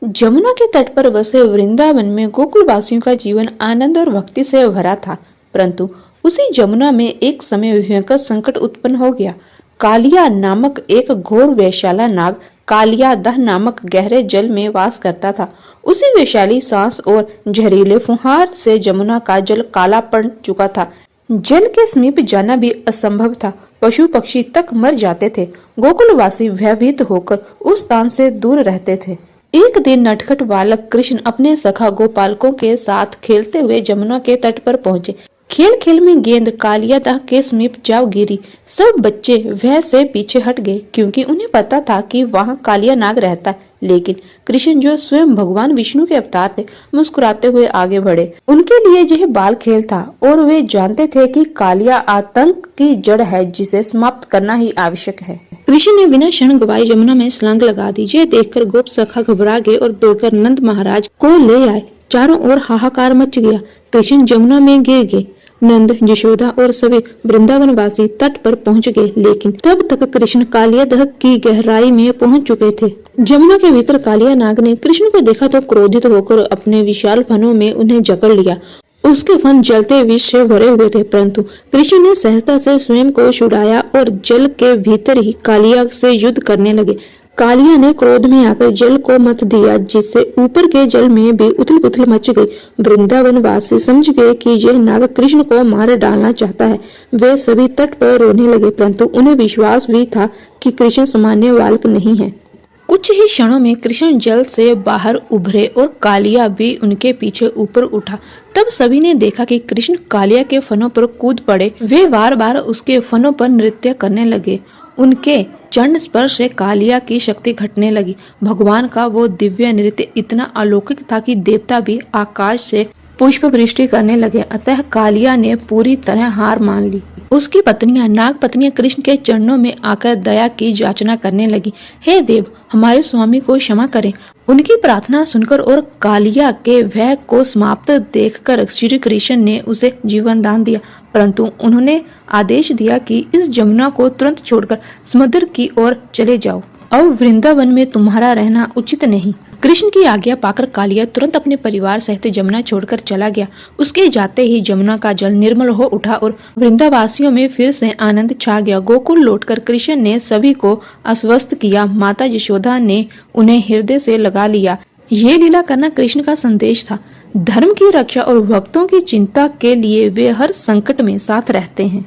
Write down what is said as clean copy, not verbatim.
जमुना के तट पर बसे वृंदावन में गोकुल वासियों का जीवन आनंद और भक्ति से भरा था। परंतु उसी जमुना में एक समय भयंकर संकट उत्पन्न हो गया। कालिया नामक एक घोर वैशाला नाग कालियादह नामक गहरे जल में वास करता था। उसी वैशाली सांस और जहरीले फुहार से जमुना का जल काला पड़ चुका था। जल के समीप जाना भी असंभव था। पशु पक्षी तक मर जाते थे। गोकुलवासी भयभीत होकर उस स्थान से दूर रहते थे। एक दिन नटखट बालक कृष्ण अपने सखा गोपालकों के साथ खेलते हुए जमुना के तट पर पहुंचे। खेल खेल में गेंद कालियादह के समीप जा गिरी। सब बच्चे भय से पीछे हट गए, क्योंकि उन्हें पता था कि वहां कालिया नाग रहता है। लेकिन कृष्ण, जो स्वयं भगवान विष्णु के अवतार थे, मुस्कुराते हुए आगे बढ़े। उनके लिए यह बाल खेल था और वे जानते थे कि कालिया आतंक की जड़ है, जिसे समाप्त करना ही आवश्यक है। कृष्ण ने बिना क्षण गवाए जमुना में छलांग लगा दी। यह देखकर गोप सखा घबरा गए और दौड़कर नंद महाराज को ले आए। चारों ओर हाहाकार मच गया। कृष्ण जमुना में गिर गए। नंद, यशोदा और सभी वृंदावन वासी तट पर पहुंच गए, लेकिन तब तक कृष्ण कालियादह की गहराई में पहुंच चुके थे। जमुना के भीतर कालिया नाग ने कृष्ण को देखा तो क्रोधित होकर अपने विशाल फनों में उन्हें जकड़ लिया। उसके फन जलते विष से भरे हुए थे, परंतु कृष्ण ने सहजता से स्वयं को छुड़ाया और जल के भीतर ही कालिया से युद्ध करने लगे। कालिया ने क्रोध में आकर जल को मत दिया, जिससे ऊपर के जल में भी उथल पुथल मच गई। वृंदावन वासी समझ गए कि यह नाग कृष्ण को मार डालना चाहता है। वे सभी तट पर रोने लगे, परंतु उन्हें विश्वास भी था कि कृष्ण सामान्य बालक नहीं है। कुछ ही क्षणों में कृष्ण जल से बाहर उभरे और कालिया भी उनके पीछे ऊपर उठा। तब सभी ने देखा कि कृष्ण कालिया के फनों पर कूद पड़े। वे बार बार उसके फनों पर नृत्य करने लगे। उनके चरण स्पर्श से कालिया की शक्ति घटने लगी। भगवान का वो दिव्य नृत्य इतना अलौकिक था कि देवता भी आकाश से पुष्प वृष्टि करने लगे। अतः कालिया ने पूरी तरह हार मान ली। उसकी पत्नियां, नाग पत्नियां कृष्ण के चरणों में आकर दया की याचना करने लगी। हे देव, हमारे स्वामी को क्षमा करें। उनकी प्रार्थना सुनकर और कालिया के भय को समाप्त देखकर श्री कृष्ण ने उसे जीवन दान दिया, परंतु उन्होंने आदेश दिया कि इस जमुना को तुरंत छोड़कर समुद्र की ओर चले जाओ। अब वृंदावन में तुम्हारा रहना उचित नहीं। कृष्ण की आज्ञा पाकर कालिया तुरंत अपने परिवार सहित जमुना छोड़कर चला गया। उसके जाते ही जमुना का जल निर्मल हो उठा और वृंदावासियों में फिर से आनंद छा गया। गोकुल लौटकर कृष्ण ने सभी को आश्वस्त किया। माता यशोदा ने उन्हें हृदय से लगा लिया। ये लीला करना कृष्ण का संदेश था। धर्म की रक्षा और भक्तों की चिंता के लिए वे हर संकट में साथ रहते हैं।